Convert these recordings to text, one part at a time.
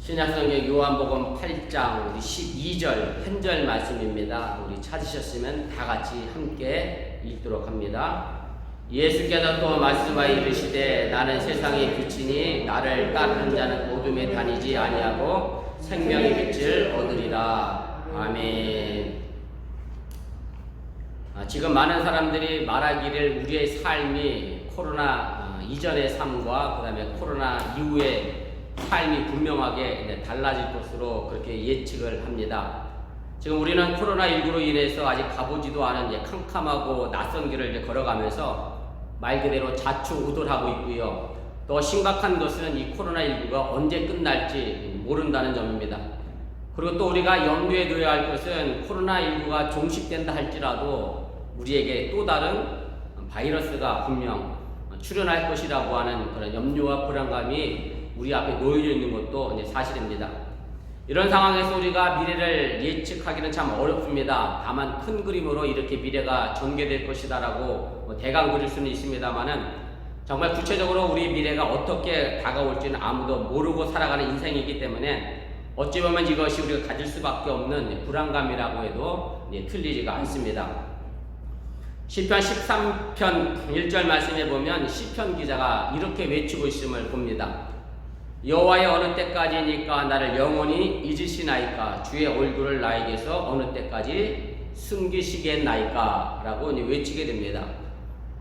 신약성경 요한복음 8장 우리 12절 한 절 말씀입니다. 우리 찾으셨으면 다 같이 함께 읽도록 합니다. 예수께서 또 말씀하여 이르시되 나는 세상의 빛이니 나를 따르는 자는 어둠에 다니지 아니하고 생명의 빛을 얻으리라. 아멘. 지금 많은 사람들이 말하기를 우리의 삶이 코로나 이전의 삶과 그 다음에 코로나 이후의 삶이 분명하게 달라질 것으로 그렇게 예측을 합니다. 지금 우리는 코로나19로 인해서 아직 가보지도 않은 캄캄하고 낯선 길을 걸어가면서 말 그대로 좌충우돌하고 있고요. 또 심각한 것은 이 코로나19가 언제 끝날지 모른다는 점입니다. 그리고 또 우리가 염두에 둬야 할 것은 코로나19가 종식된다 할지라도 우리에게 또 다른 바이러스가 분명 출현할 것이라고 하는 그런 염려와 불안감이 우리 앞에 놓여져 있는 것도 사실입니다. 이런 상황에서 우리가 미래를 예측하기는 참 어렵습니다. 다만 큰 그림으로 이렇게 미래가 전개될 것이다라고 대강 그릴 수는 있습니다만은 정말 구체적으로 우리 미래가 어떻게 다가올지는 아무도 모르고 살아가는 인생이기 때문에 어찌 보면 이것이 우리가 가질 수밖에 없는 불안감이라고 해도 틀리지가 않습니다. 시편 13편 1절 말씀에 보면 시편 기자가 이렇게 외치고 있음을 봅니다. 여호와의 어느 때까지니까 나를 영원히 잊으시나이까 주의 얼굴을 나에게서 어느 때까지 숨기시겠나이까 라고 외치게 됩니다.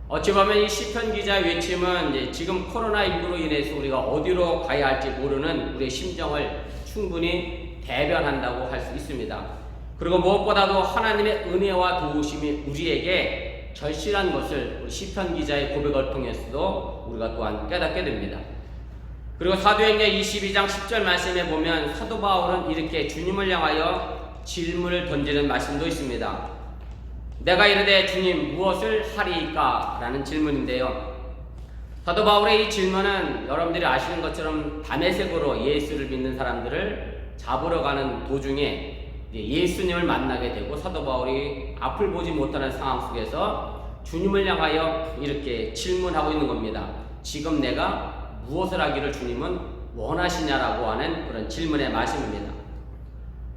어찌 보면 이 시편 기자의 외침은 지금 코로나19로 인해서 우리가 어디로 가야 할지 모르는 우리의 심정을 충분히 대변한다고 할 수 있습니다. 그리고 무엇보다도 하나님의 은혜와 도우심이 우리에게 절실한 것을 우리 시편 기자의 고백을 통해서도 우리가 또한 깨닫게 됩니다. 그리고 사도행전 22장 10절 말씀에 보면 사도 바울은 이렇게 주님을 향하여 질문을 던지는 말씀도 있습니다. 내가 이르되 주님 무엇을 하리이까? 라는 질문인데요. 사도 바울의 이 질문은 여러분들이 아시는 것처럼 다메섹으로 예수를 믿는 사람들을 잡으러 가는 도중에 예수님을 만나게 되고 사도 바울이 앞을 보지 못하는 상황 속에서 주님을 향하여 이렇게 질문하고 있는 겁니다. 지금 내가 무엇을 하기를 주님은 원하시냐라고 하는 그런 질문의 말씀입니다.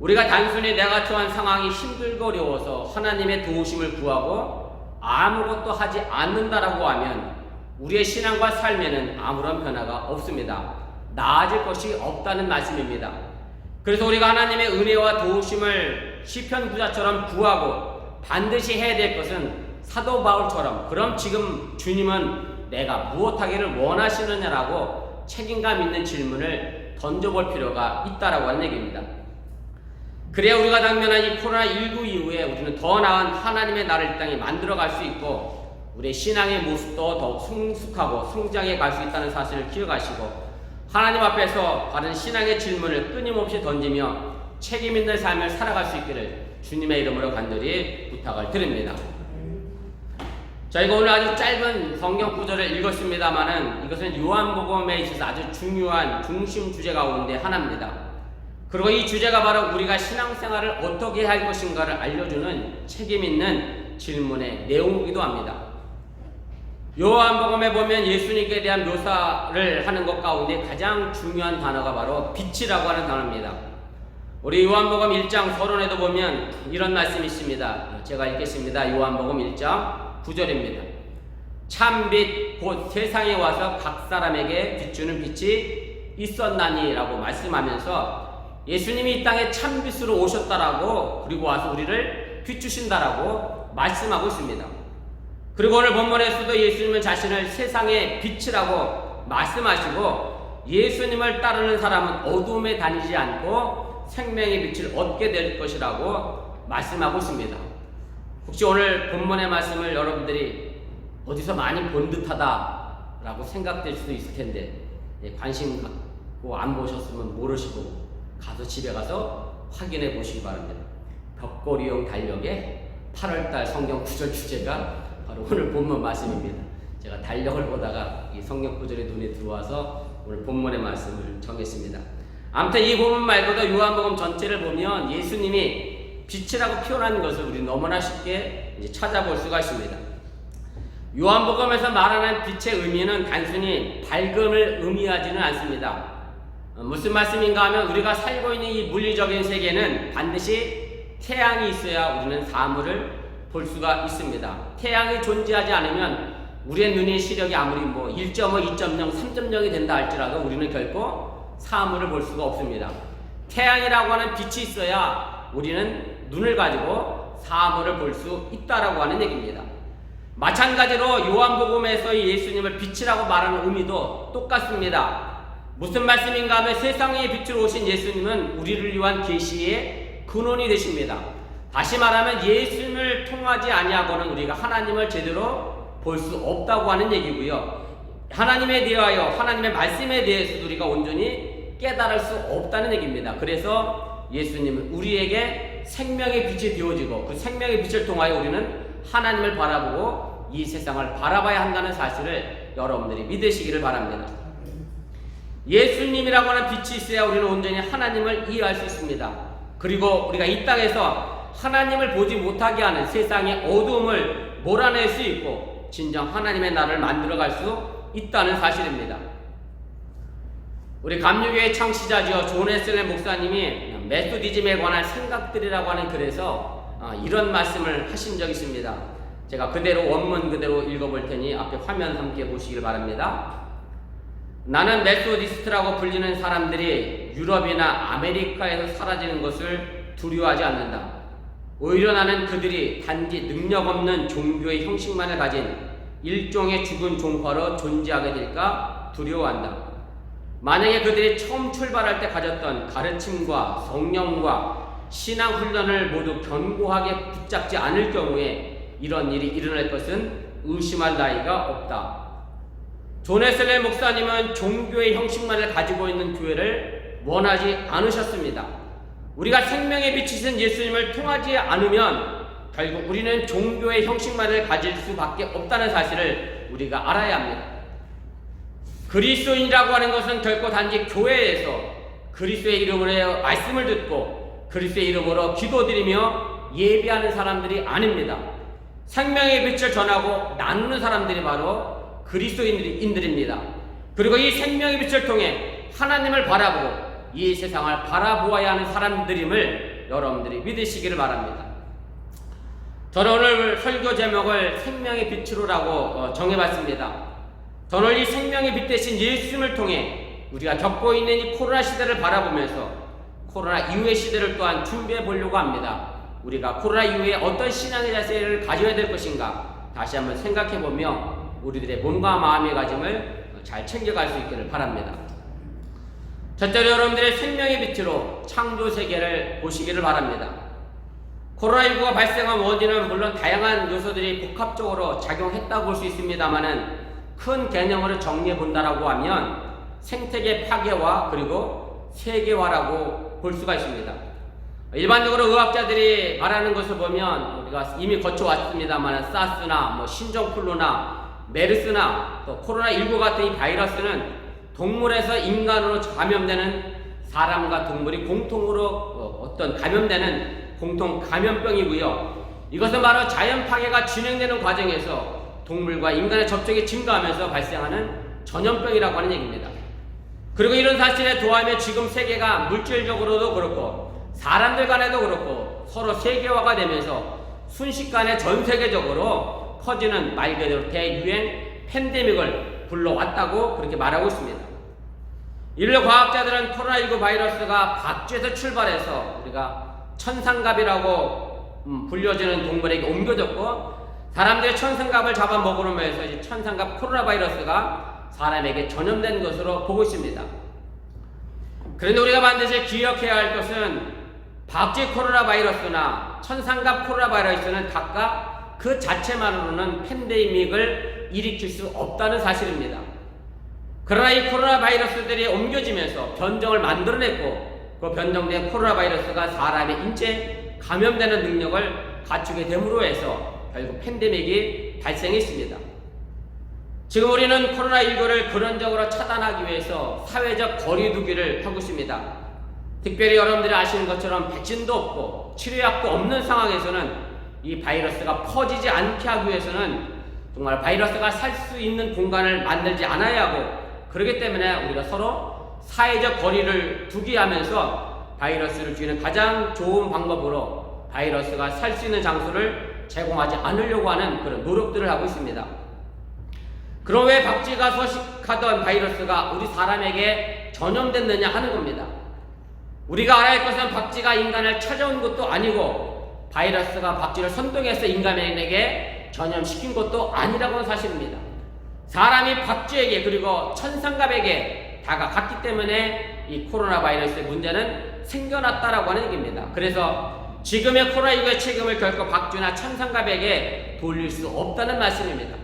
우리가 단순히 내가 처한 상황이 힘들고 어려워서 하나님의 도우심을 구하고 아무것도 하지 않는다라고 하면 우리의 신앙과 삶에는 아무런 변화가 없습니다. 나아질 것이 없다는 말씀입니다. 그래서 우리가 하나님의 은혜와 도우심을 시편 기자처럼 구하고 반드시 해야 될 것은 사도 바울처럼 그럼 지금 주님은 내가 무엇하기를 원하시느냐라고 책임감 있는 질문을 던져볼 필요가 있다라고 하는 얘기입니다. 그래야 우리가 당면한 이 코로나19 이후에 우리는 더 나은 하나님의 나라를 이 땅에 만들어갈 수 있고 우리의 신앙의 모습도 더욱 성숙하고 성장해 갈 수 있다는 사실을 기억하시고 하나님 앞에서 바른 신앙의 질문을 끊임없이 던지며 책임 있는 삶을 살아갈 수 있기를 주님의 이름으로 간절히 부탁을 드립니다. 저희가 오늘 아주 짧은 성경 구절을 읽었습니다만은 이것은 요한복음에 있어서 아주 중요한 중심 주제 가운데 하나입니다. 그리고 이 주제가 바로 우리가 신앙생활을 어떻게 할 것인가를 알려주는 책임 있는 질문의 내용이기도 합니다. 요한복음에 보면 예수님께 대한 묘사를 하는 것 가운데 가장 중요한 단어가 바로 빛이라고 하는 단어입니다. 우리 요한복음 1장 서론에도 보면 이런 말씀이 있습니다. 제가 읽겠습니다. 요한복음 1장 9절입니다. 참빛 곧 세상에 와서 각 사람에게 비추는 빛이 있었나니 라고 말씀하면서 예수님이 이 땅에 참빛으로 오셨다라고 그리고 와서 우리를 비추신다라고 말씀하고 있습니다. 그리고 오늘 본문에서도 예수님은 자신을 세상의 빛이라고 말씀하시고 예수님을 따르는 사람은 어둠에 다니지 않고 생명의 빛을 얻게 될 것이라고 말씀하고 있습니다. 혹시 오늘 본문의 말씀을 여러분들이 어디서 많이 본 듯하다 라고 생각될 수도 있을 텐데 관심 갖고 안 보셨으면 모르시고 가서 집에 가서 확인해 보시기 바랍니다. 벽걸이용 달력의 8월달 성경 구절 주제가 바로 오늘 본문 말씀입니다. 제가 달력을 보다가 이 성경 구절이 눈에 들어와서 오늘 본문의 말씀을 정했습니다. 아무튼 이 본문 말고도 요한복음 전체를 보면 예수님이 빛이라고 표현하는 것을 우리 너무나 쉽게 찾아볼 수가 있습니다. 요한복음에서 말하는 빛의 의미는 단순히 밝음을 의미하지는 않습니다. 무슨 말씀인가 하면 우리가 살고 있는 이 물리적인 세계는 반드시 태양이 있어야 우리는 사물을 볼 수가 있습니다. 태양이 존재하지 않으면 우리의 눈의 시력이 아무리 1.5, 2.0, 3.0이 된다 할지라도 우리는 결코 사물을 볼 수가 없습니다. 태양이라고 하는 빛이 있어야 우리는 눈을 가지고 사물을 볼 수 있다라고 하는 얘기입니다. 마찬가지로 요한복음에서 예수님을 빛이라고 말하는 의미도 똑같습니다. 무슨 말씀인가 하면 세상의 빛으로 오신 예수님은 우리를 위한 계시의 근원이 되십니다. 다시 말하면 예수님을 통하지 아니하고는 우리가 하나님을 제대로 볼 수 없다고 하는 얘기고요. 하나님에 대하여 하나님의 말씀에 대해서도 우리가 온전히 깨달을 수 없다는 얘기입니다. 그래서 예수님은 우리에게 생명의 빛이 되어지고 그 생명의 빛을 통하여 우리는 하나님을 바라보고 이 세상을 바라봐야 한다는 사실을 여러분들이 믿으시기를 바랍니다. 예수님이라고 하는 빛이 있어야 우리는 온전히 하나님을 이해할 수 있습니다. 그리고 우리가 이 땅에서 하나님을 보지 못하게 하는 세상의 어두움을 몰아낼 수 있고 진정 하나님의 나라를 만들어갈 수 있다는 사실입니다. 우리 감리교회 창시자죠. 존 웨슬리 목사님이 메소디즘에 관한 생각들이라고 하는 글에서 이런 말씀을 하신 적이 있습니다. 제가 그대로 원문 그대로 읽어볼 테니 앞에 화면 함께 보시길 바랍니다. 나는 메소디스트라고 불리는 사람들이 유럽이나 아메리카에서 사라지는 것을 두려워하지 않는다. 오히려 나는 그들이 단지 능력 없는 종교의 형식만을 가진 일종의 죽은 종파로 존재하게 될까 두려워한다. 만약에 그들이 처음 출발할 때 가졌던 가르침과 성령과 신앙 훈련을 모두 견고하게 붙잡지 않을 경우에 이런 일이 일어날 것은 의심할 나위가 없다. 존 웨슬리 목사님은 종교의 형식만을 가지고 있는 교회를 원하지 않으셨습니다. 우리가 생명의 빛이신 예수님을 통하지 않으면 결국 우리는 종교의 형식만을 가질 수밖에 없다는 사실을 우리가 알아야 합니다. 그리스도인이라고 하는 것은 결코 단지 교회에서 그리스도의 이름으로 말씀을 듣고 그리스도의 이름으로 기도드리며 예배하는 사람들이 아닙니다. 생명의 빛을 전하고 나누는 사람들이 바로 그리스도인들입니다. 그리고 이 생명의 빛을 통해 하나님을 바라보고 이 세상을 바라보아야 하는 사람들임을 여러분들이 믿으시기를 바랍니다. 저는 오늘 설교 제목을 생명의 빛으로라고 정해봤습니다. 저는 이 생명의 빛 대신 예수님을 통해 우리가 겪고 있는 이 코로나 시대를 바라보면서 코로나 이후의 시대를 또한 준비해 보려고 합니다. 우리가 코로나 이후에 어떤 신앙의 자세를 가져야 될 것인가 다시 한번 생각해 보며 우리들의 몸과 마음의 가짐을 잘 챙겨갈 수 있기를 바랍니다. 첫째로 여러분들의 생명의 빛으로 창조 세계를 보시기를 바랍니다. 코로나19가 발생한 원인은 물론 다양한 요소들이 복합적으로 작용했다고 볼 수 있습니다만은 큰 개념으로 정리해 본다라고 하면 생태계 파괴와 그리고 세계화라고 볼 수가 있습니다. 일반적으로 의학자들이 말하는 것을 보면 우리가 이미 거쳐왔습니다만 사스나 신종플루나 메르스나 또 코로나19 같은 이 바이러스는 동물에서 인간으로 감염되는 사람과 동물이 공통으로 감염되는 공통 감염병이고요. 이것은 바로 자연 파괴가 진행되는 과정에서 동물과 인간의 접촉이 증가하면서 발생하는 전염병이라고 하는 얘기입니다. 그리고 이런 사실에 더하며 지금 세계가 물질적으로도 그렇고 사람들 간에도 그렇고 서로 세계화가 되면서 순식간에 전 세계적으로 퍼지는 말 그대로 대유행 팬데믹을 불러왔다고 그렇게 말하고 있습니다. 인류 과학자들은 코로나19 바이러스가 박쥐에서 출발해서 우리가 천상갑이라고 불려지는 동물에게 옮겨졌고 사람들이 천상갑을 잡아먹으면서 이제 천상갑 코로나 바이러스가 사람에게 전염된 것으로 보고 있습니다. 그런데 우리가 반드시 기억해야 할 것은 박쥐 코로나 바이러스나 천상갑 코로나 바이러스는 각각 그 자체만으로는 팬데믹을 일으킬 수 없다는 사실입니다. 그러나 이 코로나 바이러스들이 옮겨지면서 변종을 만들어냈고 그 변종된 코로나 바이러스가 사람의 인체에 감염되는 능력을 갖추게 됨으로 해서 결국 팬데믹이 발생했습니다. 지금 우리는 코로나19를 근원적으로 차단하기 위해서 사회적 거리두기를 하고 있습니다. 특별히 여러분들이 아시는 것처럼 백신도 없고 치료약도 없는 상황에서는 이 바이러스가 퍼지지 않게 하기 위해서는 정말 바이러스가 살 수 있는 공간을 만들지 않아야 하고 그렇기 때문에 우리가 서로 사회적 거리를 두게 하면서 바이러스를 죽이는 가장 좋은 방법으로 바이러스가 살 수 있는 장소를 제공하지 않으려고 하는 그런 노력들을 하고 있습니다. 그럼 왜 박쥐가 서식하던 바이러스가 우리 사람에게 전염됐느냐 하는 겁니다. 우리가 알아야 할 것은 박쥐가 인간을 찾아온 것도 아니고 바이러스가 박쥐를 선동해서 인간에게 전염시킨 것도 아니라고 하는 사실입니다. 사람이 박쥐에게 그리고 천상갑에게 다가갔기 때문에 이 코로나 바이러스의 문제는 생겨났다라고 하는 얘기입니다. 그래서 지금의 코로나19의 책임을 결코 박쥐나 천상갑에게 돌릴 수 없다는 말씀입니다.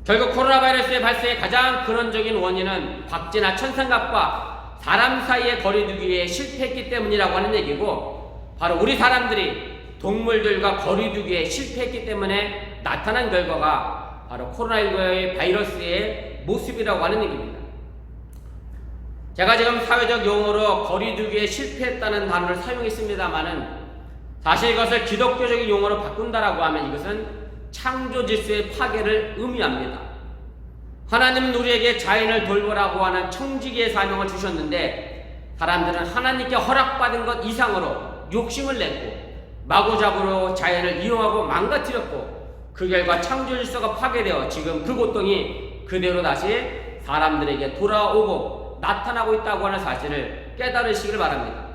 결국 코로나 바이러스의 발생의 가장 근원적인 원인은 박쥐나 천상갑과 사람 사이의 거리두기에 실패했기 때문이라고 하는 얘기고, 바로 우리 사람들이 동물들과 거리두기에 실패했기 때문에 나타난 결과가 바로 코로나19의 바이러스의 모습이라고 하는 얘기입니다. 제가 지금 사회적 용어로 거리두기에 실패했다는 단어를 사용했습니다만은 사실 이것을 기독교적인 용어로 바꾼다라고 하면 이것은 창조 질서의 파괴를 의미합니다. 하나님은 우리에게 자연을 돌보라고 하는 청지기의 사명을 주셨는데 사람들은 하나님께 허락받은 것 이상으로 욕심을 냈고 마구잡이로 자연을 이용하고 망가뜨렸고 그 결과 창조 질서가 파괴되어 지금 그 고통이 그대로 다시 사람들에게 돌아오고 나타나고 있다고 하는 사실을 깨달으시길 바랍니다.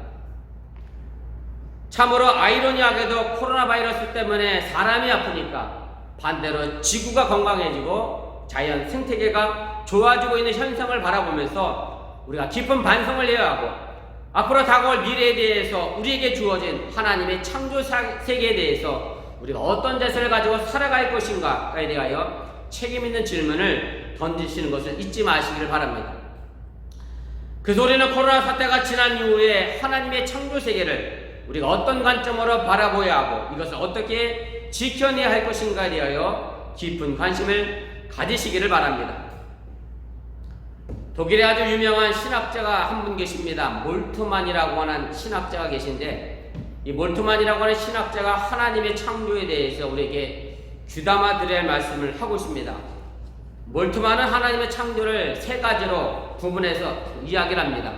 참으로 아이러니하게도 코로나 바이러스 때문에 사람이 아프니까 반대로 지구가 건강해지고 자연 생태계가 좋아지고 있는 현상을 바라보면서 우리가 깊은 반성을 해야 하고 앞으로 다가올 미래에 대해서 우리에게 주어진 하나님의 창조 세계에 대해서 우리가 어떤 자세를 가지고 살아갈 것인가에 대하여 책임 있는 질문을 던지시는 것을 잊지 마시기를 바랍니다. 그래서 우리는 코로나 사태가 지난 이후에 하나님의 창조 세계를 우리가 어떤 관점으로 바라보아야 하고 이것을 어떻게 지켜내야 할 것인가에 대하여 깊은 관심을 가지시기를 바랍니다. 독일에 아주 유명한 신학자가 한 분 계십니다. 몰트만이라고 하는 신학자가 계신데 이 몰트만이라고 하는 신학자가 하나님의 창조에 대해서 우리에게 귀담아 드려야 할 말씀을 하고 있습니다. 몰트만은 하나님의 창조를 세 가지로 구분해서 이야기를 합니다.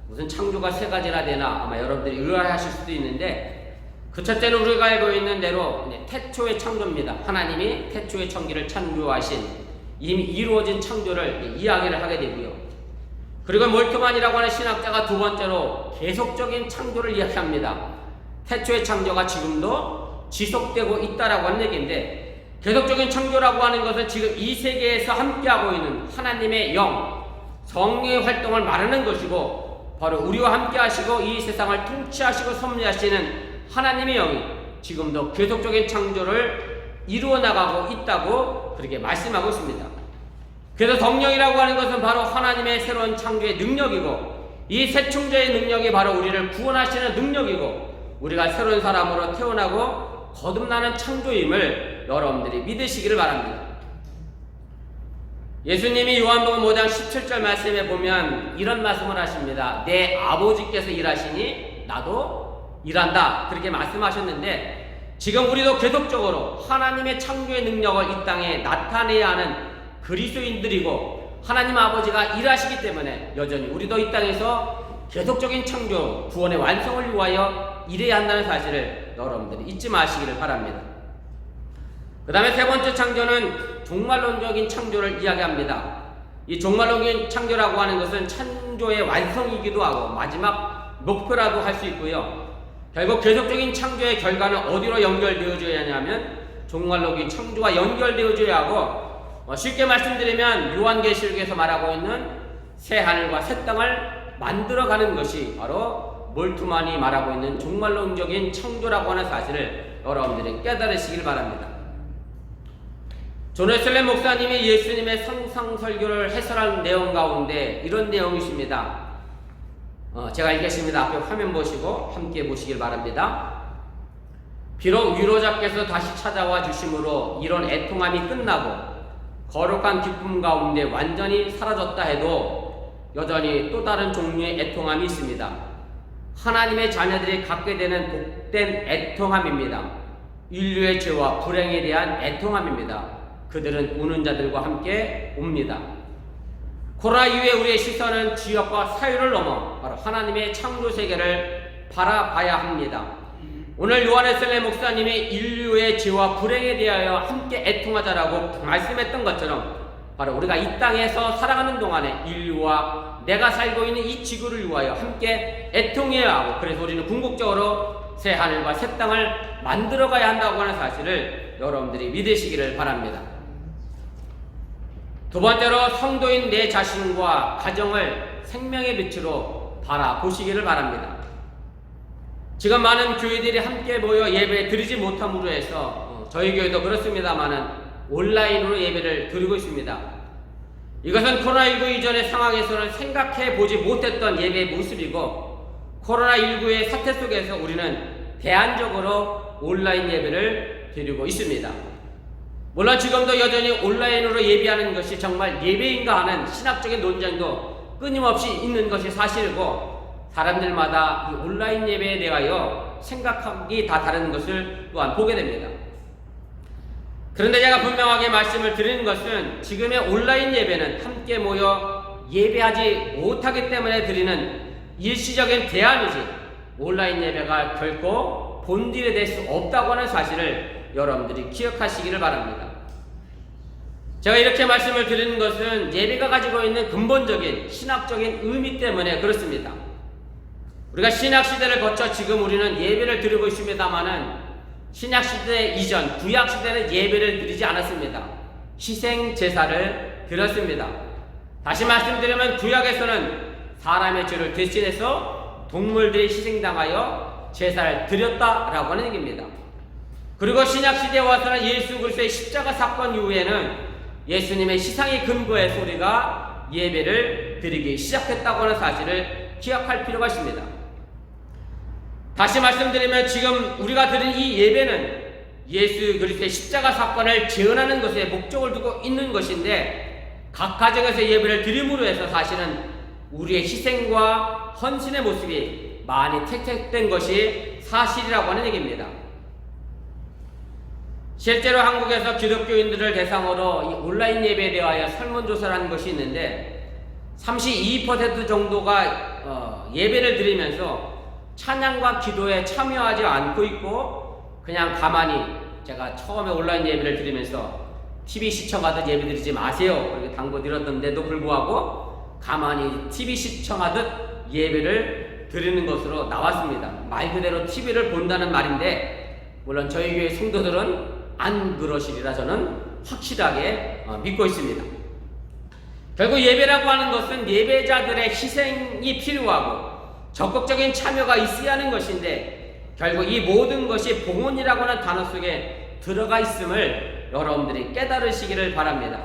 무슨 창조가 세 가지나 되나 아마 여러분들이 의아하실 수도 있는데 그 첫째는 우리가 알고 있는 대로 태초의 창조입니다. 하나님이 태초의 천지를 창조하신 이미 이루어진 창조를 이야기를 하게 되고요. 그리고 몰트만이라고 하는 신학자가 두 번째로 계속적인 창조를 이야기합니다. 태초의 창조가 지금도 지속되고 있다라고 하는 얘기인데 계속적인 창조라고 하는 것은 지금 이 세계에서 함께하고 있는 하나님의 영, 성령의 활동을 말하는 것이고 바로 우리와 함께 하시고 이 세상을 통치하시고 섭리하시는 하나님의 영이 지금도 계속적인 창조를 이루어 나가고 있다고 그렇게 말씀하고 있습니다. 그래서 성령이라고 하는 것은 바로 하나님의 새로운 창조의 능력이고 이 새 창조의 능력이 바로 우리를 구원하시는 능력이고 우리가 새로운 사람으로 태어나고 거듭나는 창조임을 여러분들이 믿으시기를 바랍니다. 예수님이 요한복음 5장 17절 말씀에 보면 이런 말씀을 하십니다. 내 아버지께서 일하시니 나도 일한다. 그렇게 말씀하셨는데 지금 우리도 계속적으로 하나님의 창조의 능력을 이 땅에 나타내야 하는 그리스도인들이고 하나님 아버지가 일하시기 때문에 여전히 우리도 이 땅에서 계속적인 창조, 구원의 완성을 위하여 일해야 한다는 사실을 여러분들이 잊지 마시기를 바랍니다. 그 다음에 세 번째 창조는 종말론적인 창조를 이야기합니다. 이 종말론적인 창조라고 하는 것은 창조의 완성이기도 하고 마지막 목표라도 할 수 있고요. 결국 계속적인 창조의 결과는 어디로 연결되어져야 하냐면 종말론적인 창조와 연결되어져야 하고 쉽게 말씀드리면 요한계시록에서 말하고 있는 새 하늘과 새 땅을 만들어가는 것이 바로 몰트만이 말하고 있는 종말론적인 창조라고 하는 사실을 여러분들이 깨달으시길 바랍니다. 존 웨슬리 목사님이 예수님의 성상설교를 해설한 내용 가운데 이런 내용이 있습니다. 제가 읽겠습니다. 앞에 화면 보시고 함께 보시길 바랍니다. 비록 위로자께서 다시 찾아와 주심으로 이런 애통함이 끝나고 거룩한 기쁨 가운데 완전히 사라졌다 해도 여전히 또 다른 종류의 애통함이 있습니다. 하나님의 자녀들이 갖게 되는 복된 애통함입니다. 인류의 죄와 불행에 대한 애통함입니다. 그들은 우는 자들과 함께 옵니다. 코로나 이후에 우리의 시선은 지역과 사회를 넘어 바로 하나님의 창조 세계를 바라봐야 합니다. 오늘 요한웨슬리 목사님이 인류의 죄와 불행에 대하여 함께 애통하자라고 말씀했던 것처럼 바로 우리가 이 땅에서 살아가는 동안에 인류와 내가 살고 있는 이 지구를 위하여 함께 애통해야 하고, 그래서 우리는 궁극적으로 새 하늘과 새 땅을 만들어가야 한다고 하는 사실을 여러분들이 믿으시기를 바랍니다. 두 번째로, 성도인 내 자신과 가정을 생명의 빛으로 바라보시기를 바랍니다. 지금 많은 교회들이 함께 모여 예배 드리지 못함으로 해서 저희 교회도 그렇습니다만은 온라인으로 예배를 드리고 있습니다. 이것은 코로나19 이전의 상황에서는 생각해 보지 못했던 예배의 모습이고, 코로나19의 사태 속에서 우리는 대안적으로 온라인 예배를 드리고 있습니다. 물론 지금도 여전히 온라인으로 예배하는 것이 정말 예배인가 하는 신학적인 논쟁도 끊임없이 있는 것이 사실이고, 사람들마다 이 온라인 예배에 대하여 생각하기 다 다른 것을 또한 보게 됩니다. 그런데 제가 분명하게 말씀을 드리는 것은 지금의 온라인 예배는 함께 모여 예배하지 못하기 때문에 드리는 일시적인 대안이지, 온라인 예배가 결코 본질이 될 수 없다고 하는 사실을 여러분들이 기억하시기를 바랍니다. 제가 이렇게 말씀을 드리는 것은 예배가 가지고 있는 근본적인 신학적인 의미 때문에 그렇습니다. 우리가 신약시대를 거쳐 지금 우리는 예배를 드리고 있습니다마는 신약시대 이전, 구약시대는 예배를 드리지 않았습니다. 희생제사를 드렸습니다. 다시 말씀드리면 구약에서는 사람의 죄를 대신해서 동물들이 희생당하여 제사를 드렸다라고 하는 얘기입니다. 그리고 신약시대에 와서는 예수 그리스도의 십자가 사건 이후에는 예수님의 희생의 근거에서 우리가 예배를 드리기 시작했다고 하는 사실을 기억할 필요가 있습니다. 다시 말씀드리면 지금 우리가 드린 이 예배는 예수 그리스도의 십자가 사건을 재현하는 것에 목적을 두고 있는 것인데, 각 가정에서 예배를 드림으로 해서 사실은 우리의 희생과 헌신의 모습이 많이 택택된 것이 사실이라고 하는 얘기입니다. 실제로 한국에서 기독교인들을 대상으로 이 온라인 예배에 대하여 설문조사를 한 것이 있는데 32% 정도가 예배를 드리면서 찬양과 기도에 참여하지 않고 있고, 그냥 가만히, 제가 처음에 온라인 예배를 드리면서 TV 시청하듯 예배 드리지 마세요 그렇게 당부드렸던데도 불구하고 가만히 TV 시청하듯 예배를 드리는 것으로 나왔습니다. 말 그대로 TV를 본다는 말인데, 물론 저희 교회 성도들은 안 그러시리라 저는 확실하게 믿고 있습니다. 결국 예배라고 하는 것은 예배자들의 희생이 필요하고 적극적인 참여가 있어야 하는 것인데, 결국 이 모든 것이 봉헌이라고 하는 단어 속에 들어가 있음을 여러분들이 깨달으시기를 바랍니다.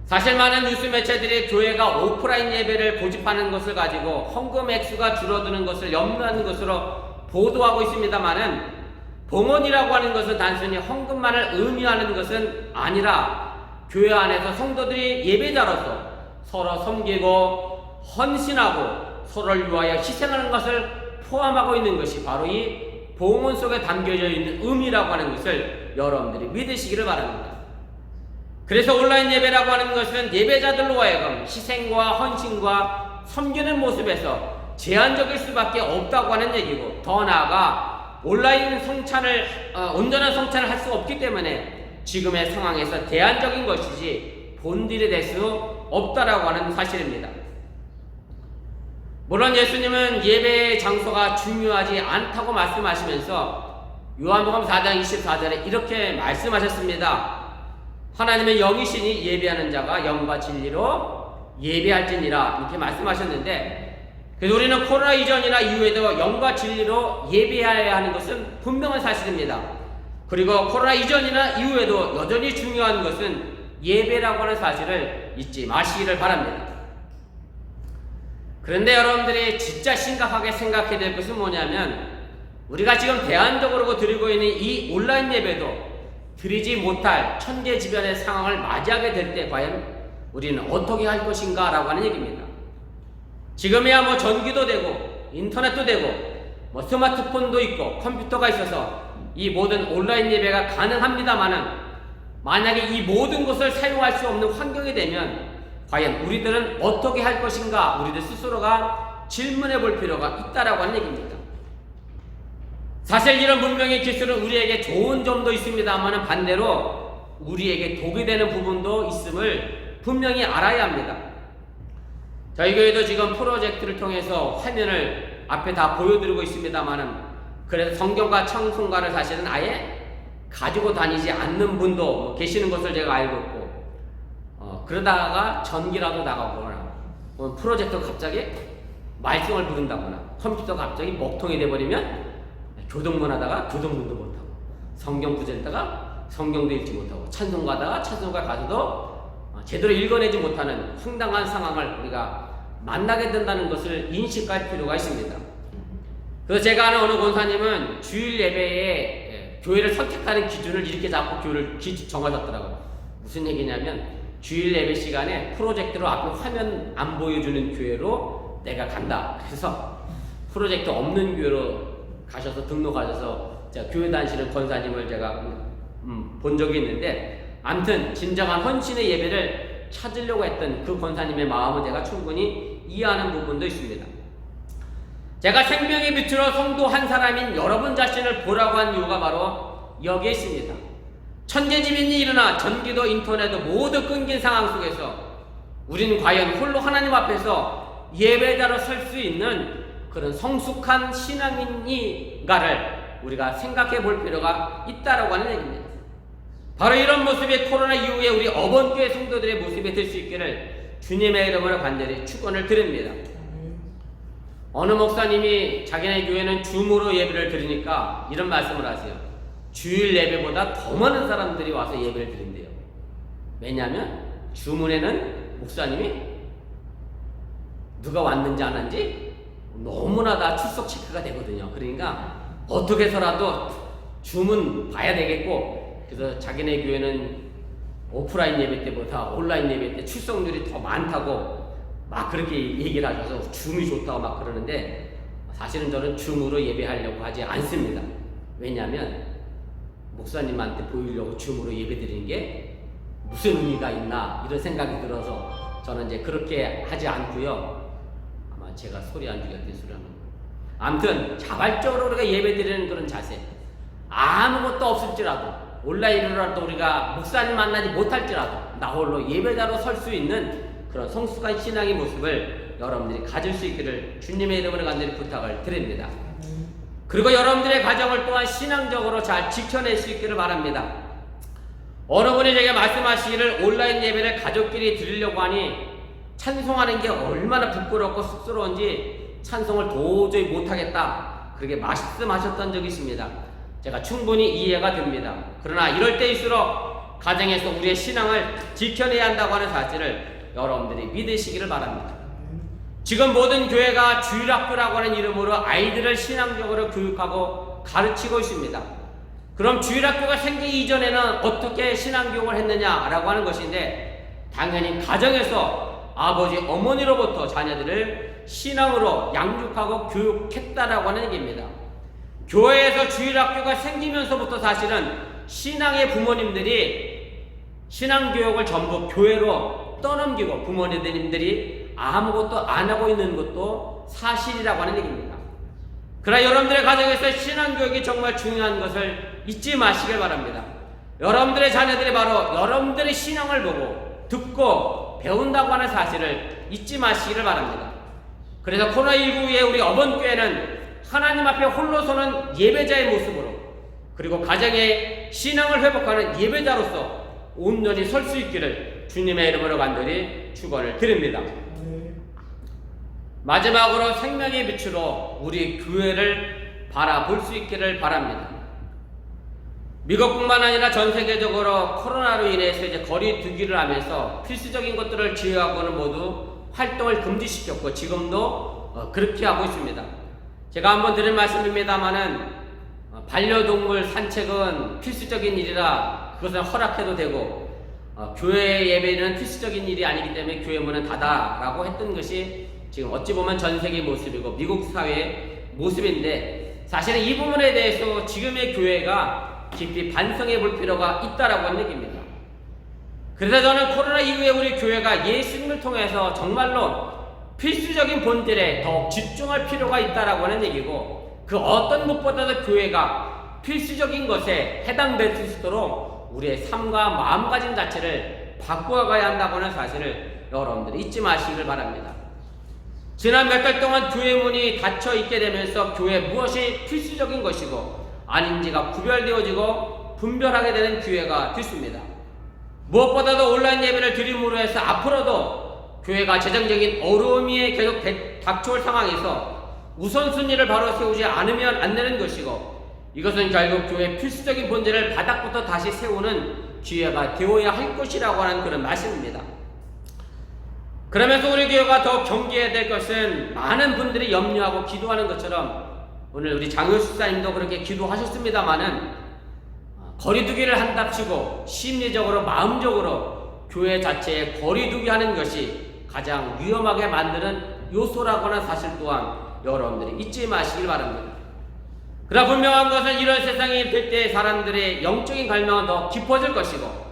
사실 많은 뉴스 매체들이 교회가 오프라인 예배를 고집하는 것을 가지고 헌금 액수가 줄어드는 것을 염두하는 것으로 보도하고 있습니다만은, 봉헌이라고 하는 것은 단순히 헌금만을 의미하는 것은 아니라 교회 안에서 성도들이 예배자로서 서로 섬기고 헌신하고 서로를 위하여 희생하는 것을 포함하고 있는 것이 바로 이 봉헌 속에 담겨져 있는 의미라고 하는 것을 여러분들이 믿으시기를 바랍니다. 그래서 온라인 예배라고 하는 것은 예배자들로 하여금 희생과 헌신과 섬기는 모습에서 제한적일 수밖에 없다고 하는 얘기고, 더 나아가 온라인 온전한 성찬을 할 수 없기 때문에 지금의 상황에서 대안적인 것이지 본질이 될 수 없다라고 하는 사실입니다. 물론 예수님은 예배의 장소가 중요하지 않다고 말씀하시면서 요한복음 4장 24절에 이렇게 말씀하셨습니다. 하나님의 영이시니 예배하는 자가 영과 진리로 예배할지니라, 이렇게 말씀하셨는데, 그래서 우리는 코로나 이전이나 이후에도 영과 진리로 예배해야 하는 것은 분명한 사실입니다. 그리고 코로나 이전이나 이후에도 여전히 중요한 것은 예배라고 하는 사실을 잊지 마시기를 바랍니다. 그런데 여러분들이 진짜 심각하게 생각해야 될 것은 뭐냐면, 우리가 지금 대안적으로 드리고 있는 이 온라인 예배도 드리지 못할 천재지변의 상황을 맞이하게 될 때 과연 우리는 어떻게 할 것인가 라고 하는 얘기입니다. 지금이야 전기도 되고 인터넷도 되고 스마트폰도 있고 컴퓨터가 있어서 이 모든 온라인 예배가 가능합니다만은, 만약에 이 모든 것을 사용할 수 없는 환경이 되면 과연 우리들은 어떻게 할 것인가 우리들 스스로가 질문해 볼 필요가 있다라고 하는 얘기입니다. 사실 이런 문명의 기술은 우리에게 좋은 점도 있습니다만 반대로 우리에게 독이 되는 부분도 있음을 분명히 알아야 합니다. 저희 교회도 지금 프로젝트를 통해서 화면을 앞에 다 보여드리고 있습니다만 그래서 성경과 찬송가를 사실은 아예 가지고 다니지 않는 분도 계시는 것을 제가 알고 있고 그러다가 전기라도 나가거나 프로젝터가 갑자기 말썽을 부른다거나 컴퓨터가 갑자기 먹통이 돼버리면 교동문 하다가 교동문도 못하고 성경 구절 읽다가 성경도 읽지 못하고 찬송가 하다가 찬송가 가서도 제대로 읽어내지 못하는 황당한 상황을 우리가 만나게 된다는 것을 인식할 필요가 있습니다. 그래서 제가 아는 어느 권사님은 주일 예배에 교회를 선택하는 기준을 이렇게 잡고 교회를 정하셨더라고요. 무슨 얘기냐면 주일 예배 시간에 프로젝트로 앞에 화면 안 보여주는 교회로 내가 간다. 그래서 프로젝트 없는 교회로 가셔서 등록하셔서 제가 교회 다니시는 권사님을 제가 본 적이 있는데 아무튼 진정한 헌신의 예배를 찾으려고 했던 그 권사님의 마음은 제가 충분히 이해하는 부분도 있습니다. 제가 생명의 빛으로 성도 한 사람인 여러분 자신을 보라고 한 이유가 바로 여기에 있습니다. 천재지변이 일어나 전기도 인터넷도 모두 끊긴 상황 속에서 우리는 과연 홀로 하나님 앞에서 예배자로 설 수 있는 그런 성숙한 신앙인인가를 우리가 생각해 볼 필요가 있다라고 하는 얘기입니다. 바로 이런 모습이 코로나 이후에 우리 어번교회 성도들의 모습이 될 수 있기를 주님의 이름으로 간절히 축원을 드립니다. 어느 목사님이 자기네 교회는 줌으로 예배를 드리니까 이런 말씀을 하세요. 주일 예배보다 더 많은 사람들이 와서 예배를 드린대요. 왜냐하면 주문에는 목사님이 누가 왔는지 안 왔는지 너무나 다 출석 체크가 되거든요. 그러니까 어떻게 해서라도 주문 봐야 되겠고, 그래서 자기네 교회는 오프라인 예배 때보다 온라인 예배 때 출석률이 더 많다고 막 그렇게 얘기를 하셔서 줌이 좋다고 막 그러는데, 사실은 저는 줌으로 예배하려고 하지 않습니다. 왜냐하면 목사님한테 보이려고 줌으로 예배드리는 게 무슨 의미가 있나 이런 생각이 들어서 저는 이제 그렇게 하지 않고요. 아마 제가 소리 안 죽였더니 소리 하는 거. 아무튼 자발적으로 우리가 예배드리는 그런 자세, 아무것도 없을지라도 온라인으로라도 우리가 목사님 만나지 못할지라도 나 홀로 예배자로 설 수 있는 그런 성숙한 신앙의 모습을 여러분들이 가질 수 있기를 주님의 이름으로 간절히 부탁을 드립니다. 그리고 여러분들의 가정을 또한 신앙적으로 잘 지켜낼 수 있기를 바랍니다. 어느 분이 제게 말씀하시기를 온라인 예배를 가족끼리 드리려고 하니 찬송하는 게 얼마나 부끄럽고 쑥스러운지 찬송을 도저히 못하겠다, 그렇게 말씀하셨던 적이 있습니다. 제가 충분히 이해가 됩니다. 그러나 이럴 때일수록 가정에서 우리의 신앙을 지켜내야 한다고 하는 사실을 여러분들이 믿으시기를 바랍니다. 지금 모든 교회가 주일학교라고 하는 이름으로 아이들을 신앙적으로 교육하고 가르치고 있습니다. 그럼 주일학교가 생기기 이전에는 어떻게 신앙교육을 했느냐라고 하는 것인데, 당연히 가정에서 아버지 어머니로부터 자녀들을 신앙으로 양육하고 교육했다라고 하는 얘기입니다. 교회에서 주일학교가 생기면서부터 사실은 신앙의 부모님들이 신앙교육을 전부 교회로 떠넘기고 부모님들이 아무것도 안 하고 있는 것도 사실이라고 하는 얘기입니다. 그러나 여러분들의 가정에서 신앙교육이 정말 중요한 것을 잊지 마시길 바랍니다. 여러분들의 자녀들이 바로 여러분들의 신앙을 보고 듣고 배운다고 하는 사실을 잊지 마시기를 바랍니다. 그래서 코로나19 이후에 우리 어번교회는 하나님 앞에 홀로 서는 예배자의 모습으로, 그리고 가정의 신앙을 회복하는 예배자로서 온전히 설 수 있기를 주님의 이름으로 간절히 축원을 드립니다. 마지막으로 생명의 빛으로 우리 교회를 바라볼 수 있기를 바랍니다. 미국뿐만 아니라 전 세계적으로 코로나로 인해서 이제 거리 두기를 하면서 필수적인 것들을 제외하고는 모두 활동을 금지시켰고 지금도 그렇게 하고 있습니다. 제가 한번 드린 말씀입니다만은 반려동물 산책은 필수적인 일이라 그것을 허락해도 되고, 교회 예배는 필수적인 일이 아니기 때문에 교회 문은 닫아라고 했던 것이 지금 어찌 보면 전 세계의 모습이고 미국 사회의 모습인데, 사실은 이 부분에 대해서 지금의 교회가 깊이 반성해 볼 필요가 있다라고 하는 얘기입니다. 그래서 저는 코로나 이후에 우리 교회가 예수님을 통해서 정말로 필수적인 본질에 더욱 집중할 필요가 있다라고 하는 얘기고, 그 어떤 무엇보다도 교회가 필수적인 것에 해당될 수 있도록 우리의 삶과 마음가짐 자체를 바꾸어가야 한다고 하는 사실을 여러분들이 잊지 마시길 바랍니다. 지난 몇 달 동안 교회 문이 닫혀 있게 되면서 교회 무엇이 필수적인 것이고 아닌지가 구별되어지고 분별하게 되는 기회가 됐습니다. 무엇보다도 온라인 예배를 드림으로 해서 앞으로도 교회가 재정적인 어려움이 계속 닥쳐올 상황에서 우선순위를 바로 세우지 않으면 안 되는 것이고, 이것은 결국 교회의 필수적인 본질을 바닥부터 다시 세우는 기회가 되어야 할 것이라고 하는 그런 말씀입니다. 그러면서 우리 교회가 더 경계해야 될 것은, 많은 분들이 염려하고 기도하는 것처럼 오늘 우리 장효 집사님도 그렇게 기도하셨습니다마는, 거리두기를 한답시고 심리적으로 마음적으로 교회 자체에 거리두기 하는 것이 가장 위험하게 만드는 요소라고 하는 사실 또한 여러분들이 잊지 마시길 바랍니다. 그러나 분명한 것은 이런 세상이 될 때 사람들의 영적인 갈망은 더 깊어질 것이고,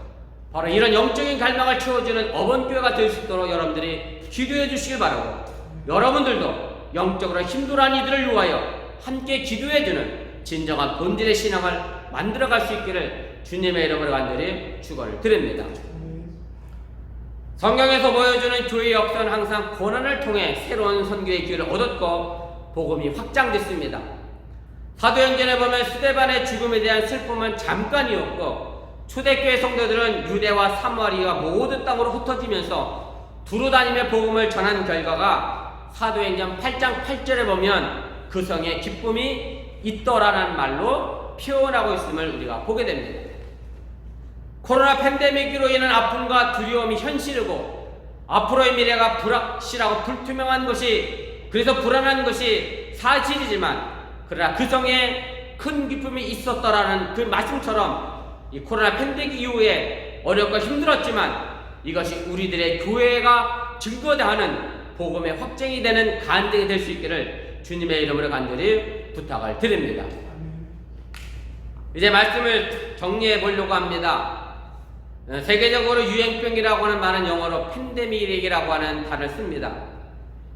바로 이런 영적인 갈망을 채워주는 어번교회가 될 수 있도록 여러분들이 기도해 주시길 바라고, 여러분들도 영적으로 힘들어한 이들을 위하여 함께 기도해주는 진정한 본질의 신앙을 만들어갈 수 있기를 주님의 이름으로 간절히 축원을 드립니다. 성경에서 보여주는 교회의 역사는 항상 고난을 통해 새로운 선교의 기회를 얻었고 복음이 확장됐습니다. 사도행전에 보면 스데반의 죽음에 대한 슬픔은 잠깐이었고, 초대교회 성도들은 유대와 사마리아 모든 땅으로 흩어지면서 두루다니며 복음을 전한 결과가 사도행전 8장 8절에 보면 그 성에 기쁨이 있더라는 말로 표현하고 있음을 우리가 보게 됩니다. 코로나 팬데믹으로 인한 아픔과 두려움이 현실이고, 앞으로의 미래가 불확실하고 불투명한 것이, 그래서 불안한 것이 사실이지만, 그러나 그 성에 큰 기쁨이 있었더라는 그 말씀처럼 이 코로나 팬데믹 이후에 어렵고 힘들었지만 이것이 우리들의 교회가 증거하는 복음의 확증이 되는 간증이 될 수 있기를 주님의 이름으로 간절히 부탁을 드립니다. 이제 말씀을 정리해 보려고 합니다. 세계적으로 유행병이라고 하는 말은 영어로 팬데믹이라고 하는 단어를 씁니다.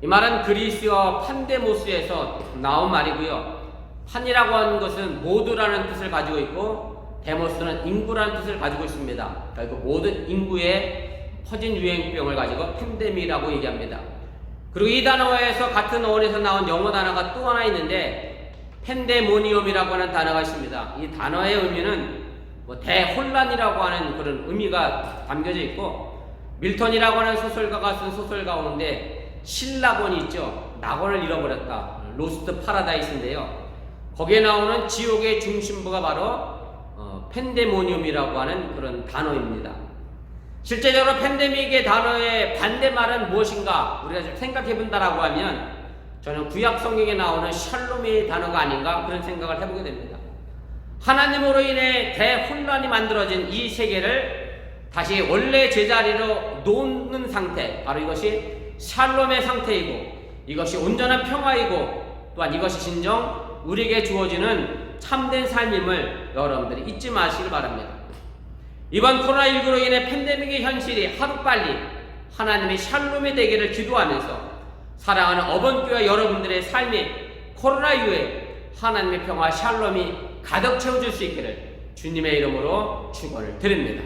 이 말은 그리스어 판데모스에서 나온 말이고요. 판이라고 하는 것은 모두라는 뜻을 가지고 있고, 데모스는 인구라는 뜻을 가지고 있습니다. 결국 모든 인구에 퍼진 유행병을 가지고 팬데믹이라고 얘기합니다. 그리고 이 단어에서 같은 어원에서 나온 영어 단어가 또 하나 있는데 팬데모니엄이라고 하는 단어가 있습니다. 이 단어의 의미는 대혼란이라고 하는 그런 의미가 담겨져 있고, 밀턴이라고 하는 소설가가 쓴 소설 가운데 신라곤이 있죠. 낙원을 잃어버렸다, 로스트 파라다이스인데요. 거기에 나오는 지옥의 중심부가 바로 팬데모니엄이라고 하는 그런 단어입니다. 실제적으로 팬데믹의 단어의 반대말은 무엇인가 우리가 좀 생각해 본다라고 하면, 저는 구약 성경에 나오는 샬롬의 단어가 아닌가 그런 생각을 해보게 됩니다. 하나님으로 인해 대혼란이 만들어진 이 세계를 다시 원래 제자리로 놓는 상태, 바로 이것이 샬롬의 상태이고, 이것이 온전한 평화이고, 또한 이것이 진정 우리에게 주어지는 참된 삶임을 여러분들이 잊지 마시길 바랍니다. 이번 코로나19로 인해 팬데믹의 현실이 하루빨리 하나님의 샬롬이 되기를 기도하면서, 사랑하는 어번교회 여러분들의 삶이 코로나 이후에 하나님의 평화 샬롬이 가득 채워줄 수 있기를 주님의 이름으로 축원을 드립니다.